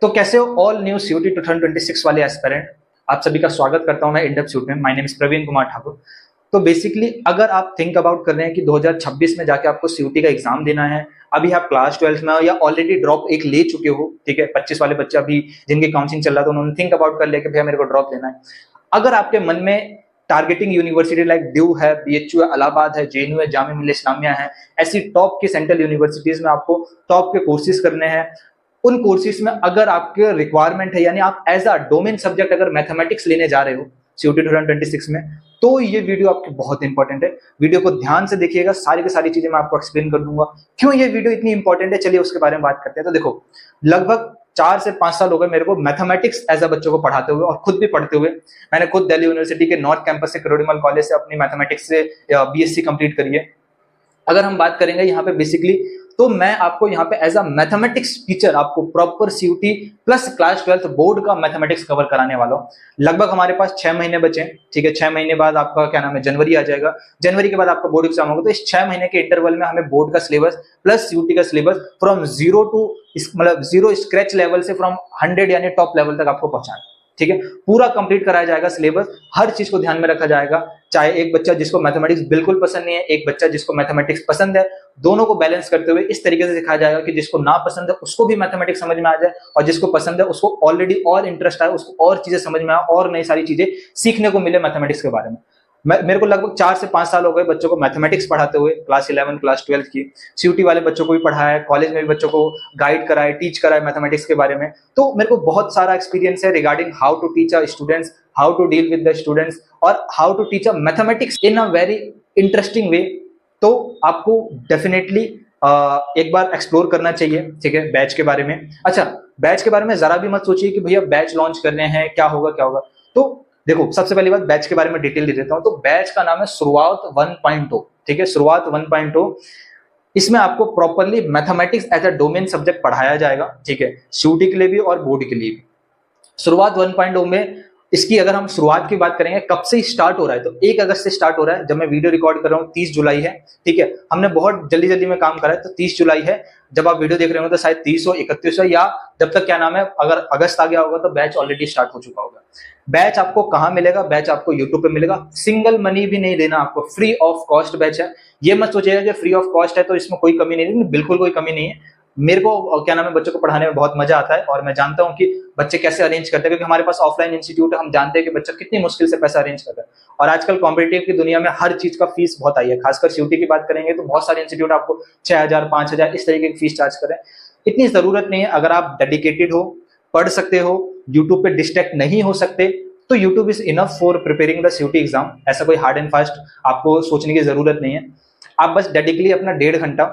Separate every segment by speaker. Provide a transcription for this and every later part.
Speaker 1: तो कैसे हो ऑल न्यू सीयूटी 2026 वाले एस्पिरेंट, आप सभी का स्वागत करता हूं मैं इंडेप्थ सूट में। My name is Praveen Kumar Thakur. तो बेसिकली अगर आप थिंक अबाउट कर रहे हैं कि 2026 में जाके आपको सीयूटी का एग्जाम देना है, अभी आप क्लास 12 में हो या ऑलरेडी ड्रॉप एक ले चुके हो, ठीक है, 25 वाले बच्चे अभी जिनके काउंसलिंग चल रहा था उन्होंने थिंक अबाउट कर लिया कि भैया मेरे को ड्रॉप लेना है। अगर आपके मन में टारगेटिंग यूनिवर्सिटी लाइक ड्यू है, बीएचयू है, इलाहाबाद है, जेएनयू है, जामिया मिल्लिया इस्लामिया है, ऐसी टॉप की सेंट्रल यूनिवर्सिटीज में आपको टॉप के कोर्सेज करने हैं, उन कोर्सेज में अगर आपके रिक्वायरमेंट है यानी आप एज अ डोमेन सब्जेक्ट अगर मैथमेटिक्स लेने जा रहे हो सीयूटी 2026 में, तो ये वीडियो आपकी बहुत इंपॉर्टेंट है। वीडियो को ध्यान से देखिएगा, सारी की सारी चीजें मैं आपको एक्सप्लेन कर दूंगा क्यों ये वीडियो इतनी इंपॉर्टेंट है। चलिए उसके बारे में बात करते हैं। तो देखो, लगभग 4 से 5 साल हो गए मेरे को मैथमेटिक्स एज अ बच्चों को पढ़ाते हुए और खुद भी पढ़ते हुए। मैंने खुद दिल्ली यूनिवर्सिटी के नॉर्थ कैंपस से करोड़ीमल कॉलेज से अपनी मैथमेटिक्स से बीएससी कंप्लीट करी है। अगर हम बात करेंगे यहाँ पे बेसिकली, तो मैं आपको यहाँ पे एज अ मैथमेटिक्स टीचर आपको proper CUT plus class 12 board का मैथमेटिक्स कवर कराने वाला हूँ। लगभग हमारे पास 6 महीने बचे हैं, ठीक है। 6 महीने बाद आपका क्या नाम है, जनवरी आ जाएगा। जनवरी के बाद आपका बोर्ड एग्जाम होगा। तो इस 6 महीने के इंटरवल में हमें बोर्ड का सिलेबस प्लस सीयूटी का सिलेबस फ्रॉम जीरो टू मतलब जीरो स्क्रैच लेवल से फ्रॉम 100 यानी टॉप लेवल तक आपको पहुंचाना, ठीक है। पूरा कंप्लीट कराया जाएगा सिलेबस, हर चीज को ध्यान में रखा जाएगा। चाहे एक बच्चा जिसको मैथमेटिक्स बिल्कुल पसंद नहीं है, एक बच्चा जिसको मैथमेटिक्स पसंद है, दोनों को बैलेंस करते हुए इस तरीके से सिखाया जाएगा कि जिसको ना पसंद है उसको भी मैथमेटिक्स समझ में आ जाए और जिसको पसंद है उसको ऑलरेडी और इंटरेस्ट आए, उसको और चीजें समझ में आए और नई सारी चीजें सीखने को मिले मैथमेटिक्स के बारे में। मेरे को लगभग 4 से 5 साल हो गए बच्चों को मैथमेटिक्स पढ़ाते हुए, क्लास 11 क्लास 12 की। सीयूटी वाले बच्चों को भी पढ़ाया है, कॉलेज में भी बच्चों को गाइड कराया, टीच कराया मैथमेटिक्स के बारे में। तो मेरे को बहुत सारा एक्सपीरियंस है regarding how to teach a students, how to deal with the students और how to teach a mathematics in a very interesting way. तो आपको डेफिनेटली एक बार एक्सप्लोर करना चाहिए, ठीक है, बैच के बारे में। अच्छा, बैच के बारे में जरा भी मत सोचिए कि भैया बैच लॉन्च करने हैं, क्या होगा क्या होगा। तो देखो, सबसे पहली बात बैच के बारे में डिटेल दे देता हूं। तो बैच का नाम है शुरुआत 1.0, ठीक है, शुरुआत 1.0। इसमें आपको properly mathematics as a domain subject पढ़ाया जाएगा, ठीक है, सीयूटी के लिए भी और बोर्ड के लिए भी। शुरुआत 1.0 में इसकी अगर हम शुरुआत की बात करेंगे, कब से स्टार्ट हो रहा है, तो 1 अगस्त से स्टार्ट हो रहा है। जब मैं वीडियो रिकॉर्ड कर रहा हूँ 30 जुलाई है, ठीक है। हमने बहुत जल्दी जल्दी में काम करा है, तो 30 जुलाई है। जब आप वीडियो देख रहे हो तो शायद 30 हो, 31 हो, या जब तक क्या नाम है, अगर अगस्त आ गया होगा तो बैच ऑलरेडी स्टार्ट हो चुका होगा। बैच आपको कहाँ मिलेगा? बैच आपको यूट्यूब पे मिलेगा। सिंगल मनी भी नहीं देना आपको, फ्री ऑफ कॉस्ट बैच है। ये मत सोचिएगा कि फ्री ऑफ कॉस्ट है तो इसमें कोई कमी नहीं है, बिल्कुल कोई कमी नहीं है। मेरे को क्या नाम है, बच्चों को पढ़ाने में बहुत मजा आता है और मैं जानता हूँ कि बच्चे कैसे अरेंज करते हैं, क्योंकि हमारे पास ऑफलाइन इंस्टीट्यूट है। हम जानते हैं कि बच्चा कितनी मुश्किल से पैसा अरेंज करता है और आजकल कॉम्पिटिटिव की दुनिया में हर चीज का फीस बहुत आई है। खासकर सीयूटी की बात करेंगे तो बहुत सारे इंस्टीट्यूट आपको 6,000 5,000 इस तरीके की फीस चार्ज कर रहे हैं। इतनी जरूरत नहीं है। अगर आप डेडिकेटेड हो, पढ़ सकते हो, यूट्यूब पे डिस्ट्रैक्ट नहीं हो सकते, तो YouTube is enough for preparing the CUT exam. ऐसा कोई हार्ड एंड फास्ट आपको सोचने की जरूरत नहीं है। आप बस डेडिकेटली अपना 1.5 घंटा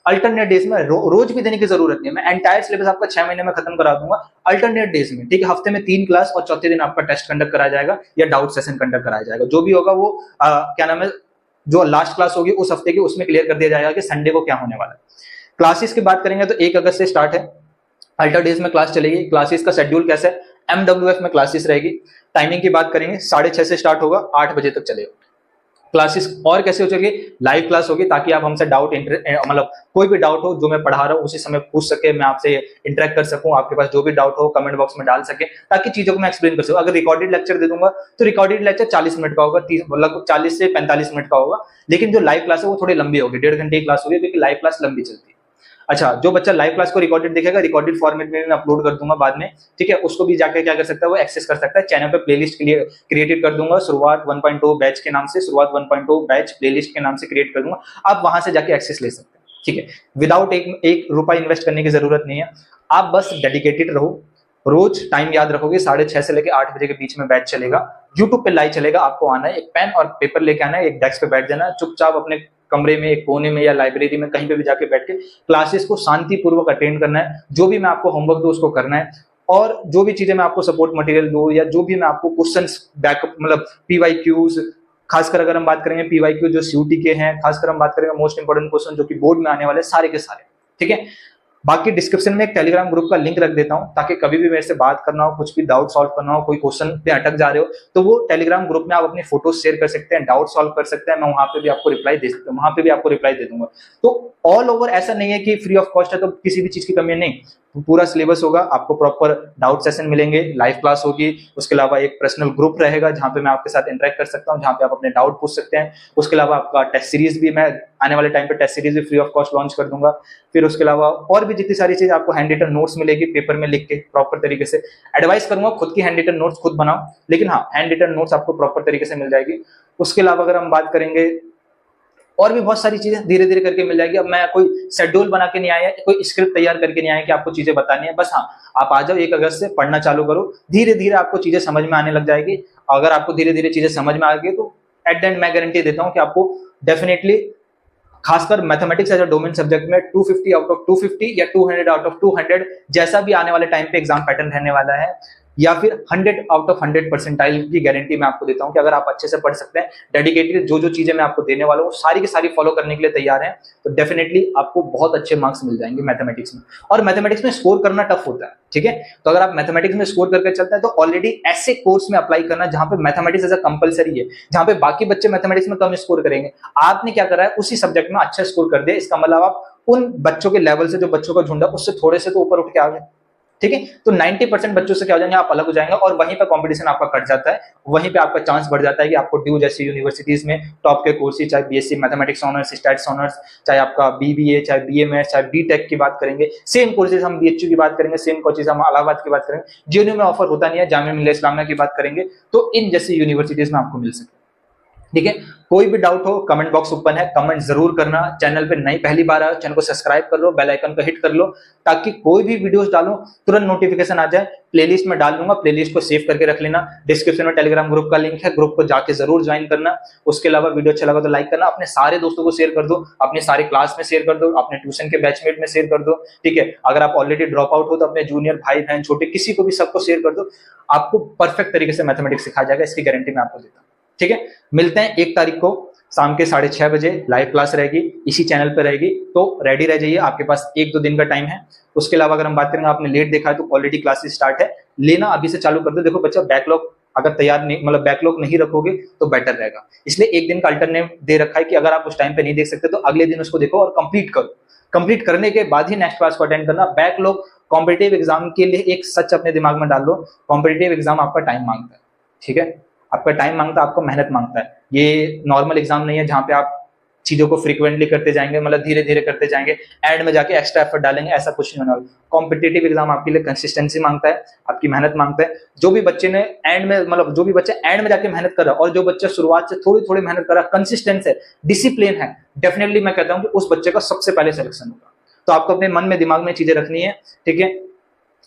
Speaker 1: अल्टरनेट डेज में, रोज भी देने की जरूरत नहीं है। मैं एंटायर सिलेबस आपका 6 महीने में खत्म करा दूंगा अल्टरनेट डेज में, ठीक है। हफ्ते में 3 क्लास और चौथे दिन आपका टेस्ट कंडक्ट कराया जाएगा या डाउट सेशन कंडक्ट कराया जाएगा। जो भी होगा वो क्या नाम है, जो लास्ट क्लास होगी उस हफ्ते की, उसमें क्लियर कर दिया जाएगा कि संडे को क्या होने वाला है। क्लासेस की बात करेंगे तो 1 अगस्त से स्टार्ट है, अल्टर डेज में क्लास चलेगी। क्लासेस का शेड्यूल कैसा है? एमडब्ल्यूएफ में क्लासेस रहेगी। टाइमिंग की बात करेंगे 6:30 से स्टार्ट होगा, 8 बजे तक चलेगा क्लासेस। और कैसे हो चलेगी? लाइव क्लास होगी, ताकि आप हमसे डाउट मतलब कोई भी डाउट हो जो मैं पढ़ा रहा हूँ उसी समय पूछ सके, मैं आपसे इंटरेक्ट कर सकूं, आपके पास जो भी डाउट हो कमेंट बॉक्स में डाल सके, ताकि चीजों को मैं एक्सप्लेन कर सकूं। अगर रिकॉर्डेड लेक्चर दे दूंगा तो रिकॉर्डेड लेक्चर 40 मिनट का होगा, लगभग 40 से 45 मिनट का होगा। लेकिन जो लाइव क्लास है वो थोड़ी लंबी होगी, 1.5 घंटे की क्लास होगी, क्योंकि लाइव क्लास लंबी चलती है। अच्छा, जो बच्चा लाइव क्लास को रिकॉर्डेड देखेगा, रिकॉर्डेड फॉर्मेट में मैं अपलोड कर दूंगा बाद में, ठीक है। उसको भी जाके क्या कर सकता है, वो एक्सेस कर सकता है। चैनल पे प्लेलिस्ट के लिए क्रिएटेड कर दूंगा, शुरुआत 1.0 बैच के नाम से, शुरुआत 1.0 बैच प्लेलिस्ट के नाम से क्रिएट कर दूंगा। आप वहां से जाके एक्सेस ले सकते हैं, ठीक है। विदाउट एक रुपया इन्वेस्ट करने की जरूरत नहीं है। आप बस डेडिकेटेड रहो, रोज टाइम याद रखोगे, 6:30 से लेकर 8 बजे के बीच में बैच चलेगा। यूट्यूब पे लाइव चलेगा। आपको आना है, एक पेन और पेपर लेके आना है, एक डेस्क पे बैठ जाना है, चुपचाप अपने कमरे में, एक कोने में या लाइब्रेरी में कहीं पे भी जाके बैठ के क्लासेस को शांतिपूर्वक अटेंड करना है। जो भी मैं आपको होमवर्क दूं उसको करना है, और जो भी चीजें मैं आपको सपोर्ट मटेरियल दूं या जो भी मैं आपको क्वेश्चंस बैकअप मतलब पीवाईक्यूज, खासकर अगर हम बात करेंगे पीवाईक्यू जो सीयूटी के हैं, खासकर हम बात करेंगे मोस्ट इंपोर्टेंट क्वेश्चन जो कि बोर्ड में आने वाले सारे के सारे, ठीक है। बाकी डिस्क्रिप्शन में एक टेलीग्राम ग्रुप का लिंक रख देता हूं, ताकि कभी भी मेरे से बात करना हो, कुछ भी डाउट सॉल्व करना हो, कोई क्वेश्चन पे अटक जा रहे हो, तो वो टेलीग्राम ग्रुप में आप अपनी फोटो शेयर कर सकते हैं, डाउट सॉल्व कर सकते हैं। मैं वहां पे भी आपको रिप्लाई दे सकता हूँ, वहां पे भी आपको रिप्लाई दे दूंगा। तो ऑल ओवर ऐसा नहीं है कि फ्री ऑफ कॉस्ट है तो किसी भी चीज की कमी नहीं। पूरा सिलेबस होगा, आपको प्रॉपर डाउट सेशन मिलेंगे, लाइव क्लास होगी, उसके अलावा एक पर्सनल ग्रुप रहेगा जहां पे मैं आपके साथ इंटरेक्ट कर सकता हूं, जहां पे आप अपने डाउट पूछ सकते हैं। उसके अलावा आपका टेस्ट सीरीज भी मैं आने वाले टाइम पे टेस्ट सीरीज भी फ्री ऑफ कॉस्ट लॉन्च कर दूंगा। फिर उसके अलावा और भी जितनी सारी चीज आपको हैंड रिटन नोट्स मिलेगी पेपर में लिख के प्रॉपर तरीके से। एडवाइस करूंगा खुद की हैंड रिटन नोट्स खुद बनाओ, लेकिन हाँ हैंड रिटन नोट्स आपको प्रॉपर तरीके से मिल जाएगी। उसके अलावा अगर हम बात करेंगे और भी बहुत सारी चीजें धीरे धीरे करके मिल जाएगी। अब मैं कोई शेड्यूल बना के नहीं आया, कोई स्क्रिप्ट तैयार करके नहीं आया कि आपको चीजें बतानी है, बस हाँ आप आ जाओ 1 अगस्त से पढ़ना चालू करो, धीरे धीरे आपको चीजें समझ में आने लग जाएगी। अगर आपको धीरे धीरे चीजें समझ में आ गई तो एट द एंड मैं गारंटी देता हूं कि आपको डेफिनेटली खासकर mathematics as a domain subject में 250 आउट ऑफ 250 या 200 आउट ऑफ 200 जैसा भी आने वाले टाइम पे एग्जाम पैटर्न रहने वाला है, या फिर 100 आउट ऑफ 100 परसेंटाइल की गारंटी मैं आपको देता हूं कि अगर आप अच्छे से पढ़ सकते हैं, डेडिकेटेड जो जो चीजें मैं आपको देने वाला हूं सारी की सारी फॉलो करने के लिए तैयार हैं, तो डेफिनेटली आपको बहुत अच्छे मार्क्स मिल जाएंगे मैथमेटिक्स में। और मैथमेटिक्स में स्कोर करना टफ होता है, ठीक है, तो अगर आप मैथमेटिक्स में स्कोर करके चलते हैं तो ऑलरेडी ऐसे कोर्स में अप्लाई करना जहां पे मैथमेटिक्स एज अ कंपलसरी है, जहां पे बाकी बच्चे मैथमेटिक्स में कम स्कोर करेंगे, आपने क्या करा है उसी सब्जेक्ट में अच्छा स्कोर कर दिया, इसका मतलब आप उन बच्चों के लेवल से, जो बच्चों का झुंड है उससे थोड़े से तो ऊपर उठ के आ गए, ठीक है। तो 90% बच्चों से क्या हो जाएंगे, आप अलग हो जाएंगे और वहीं पे कंपटीशन आपका कट जाता है, वहीं पे आपका चांस बढ़ जाता है कि आपको ड्यू जैसी यूनिवर्सिटीज में टॉप के कोर्सेज, चाहे BSc mathematics honours, stats honours, चाहे आपका बीबीए, चाहे बीएमएस, चाहे बीटेक की बात करेंगे, सेम कोर्सेज हम बीएचयू की बात करेंगे, सेम कोर्सेज हम इलाहाबाद की बात करेंगे, जेएनयू में ऑफर होता नहीं है, जामिया मिल्लिया इस्लामिया की बात करेंगे तो इन जैसी यूनिवर्सिटीज में आपको मिल सके, ठीक है। कोई भी डाउट हो कमेंट बॉक्स ओपन है, कमेंट जरूर करना। चैनल पे नई पहली बार आए चैनल को सब्सक्राइब कर लो, बेल आइकन को हिट कर लो ताकि कोई भी वीडियोस डालो तुरंत नोटिफिकेशन आ जाए। प्लेलिस्ट में डाल दूंगा, प्लेलिस्ट को सेव करके रख लेना, डिस्क्रिप्शन में टेलीग्राम ग्रुप का लिंक है, ग्रुप को जाके जरूर ज्वाइन करना। उसके अलावा वीडियो अच्छा लगा तो लाइक करना, अपने सारे दोस्तों को शेयर कर दो, अपने सारे क्लास में शेयर कर दो, अपने ट्यूशन के बैचमेट में शेयर कर दो, ठीक है। अगर आप ऑलरेडी ड्रॉप आउट हो तो अपने जूनियर भाई बहन छोटे किसी को भी सबको शेयर कर दो, आपको परफेक्ट तरीके से मैथमेटिक्स सिखाया जाएगा, इसकी गारंटी मैं आपको देता हूँ, ठीक है। मिलते हैं 1 तारीख को शाम के 6:30 बजे, लाइव क्लास रहेगी, इसी चैनल पर रहेगी, तो रेडी रह जाइए, आपके पास 1-2 दिन का टाइम है। उसके अलावा अगर हम बात करेंगे, आपने लेट देखा है तो ऑलरेडी क्लासेस स्टार्ट है, लेना अभी से चालू कर दो। देखो बच्चा बैकलॉग अगर तैयार नहीं, मतलब बैकलॉग नहीं रखोगे तो बेटर रहेगा, इसलिए 1 दिन का अल्टरनेट दे रखा है कि अगर आप उस टाइम पे नहीं देख सकते तो अगले दिन उसको देखो और कंप्लीट करो, कंप्लीट करने के बाद ही नेक्स्ट क्लास को अटेंड करना। बैकलॉग कॉम्पिटिटिव एग्जाम के लिए एक सच अपने दिमाग में डाल लो, कॉम्पिटिटिव एग्जाम आपका टाइम मांगता है, ठीक है, आपका टाइम मांगता है, आपको मेहनत मांगता है। ये नॉर्मल एग्जाम नहीं है जहां पे आप चीजों को फ्रीक्वेंटली करते जाएंगे, मतलब धीरे धीरे करते जाएंगे, एंड में जाके एक्स्ट्रा एफर्ट डालेंगे, ऐसा कुछ नहीं होने वाला। कॉम्पिटिटिव एग्जाम आपके लिए कंसिस्टेंसी मांगता है, आपकी मेहनत मांगता है। जो भी बच्चे ने एंड में, मतलब जो भी बच्चा एंड में जाके मेहनत कर रहा है और जो बच्चा शुरुआत से थोड़ी थोड़ी मेहनत कर रहा है, कंसिस्टेंस है, डिसिप्लिन है, डेफिनेटली मैं कहता हूं कि उस बच्चे का सबसे पहले सिलेक्शन होगा। तो आपको अपने मन में दिमाग में चीजें रखनी है, ठीक है,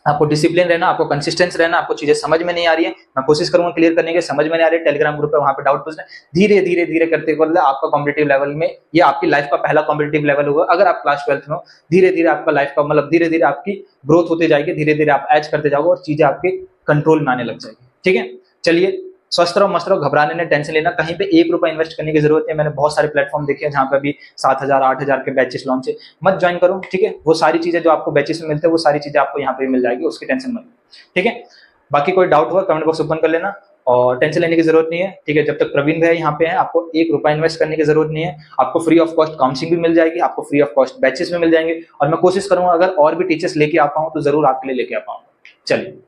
Speaker 1: आपको डिसिप्लिन रहना, आपको कंसिस्टेंस रहना। आपको चीजें समझ में नहीं आ रही है, मैं कोशिश करूंगा क्लियर करने की, समझ में नहीं आ रही है टेलीग्राम ग्रुप पे, वहां पे डाउट पूछना, धीरे धीरे धीरे करते करते आपका कॉम्पिटिटिव लेवल में, ये आपकी लाइफ का पहला कॉम्पिटिटिव लेवल होगा। अगर आप क्लास 12th में हो, धीरे धीरे आपका लाइफ का, मतलब धीरे धीरे आपकी ग्रोथ होती जाएगी, धीरे धीरे आप एज करते जाओगे और चीजें आपके कंट्रोल में आने लग जाएगी, ठीक है। चलिए, स्वस्थ रहो, मस्त रहो, घबराने नहीं, टेंशन लेना, कहीं पे 1 रुपया इन्वेस्ट करने की जरूरत है। मैंने बहुत सारे प्लेटफॉर्म देखे हैं जहां पे अभी 7,000 8,000 के बैचेस लॉन्च है, मत ज्वाइन करो, ठीक है। वो सारी चीजें जो आपको बैचेस में मिलते हैं वो सारी चीजें आपको यहाँ पे मिल जाएगी, उसकी टेंशन मत लो, ठीक है। बाकी कोई डाउट हुआ कमेंट बॉक्स ओपन कर लेना और टेंशन लेने की जरूरत नहीं है, ठीक है। जब तक प्रवीण भैया यहाँ पे हैं, आपको 1 रुपया इन्वेस्ट करने की जरूरत नहीं है, आपको फ्री ऑफ कॉस्ट काउंसलिंग भी मिल जाएगी, आपको फ्री ऑफ कॉस्ट बैचेस भी मिल जाएंगे, और मैं कोशिश करूंगा अगर और भी टीचर्स लेके आ पाऊँ तो जरूर आपके लिए लेके आ पाऊंगा। चलिए।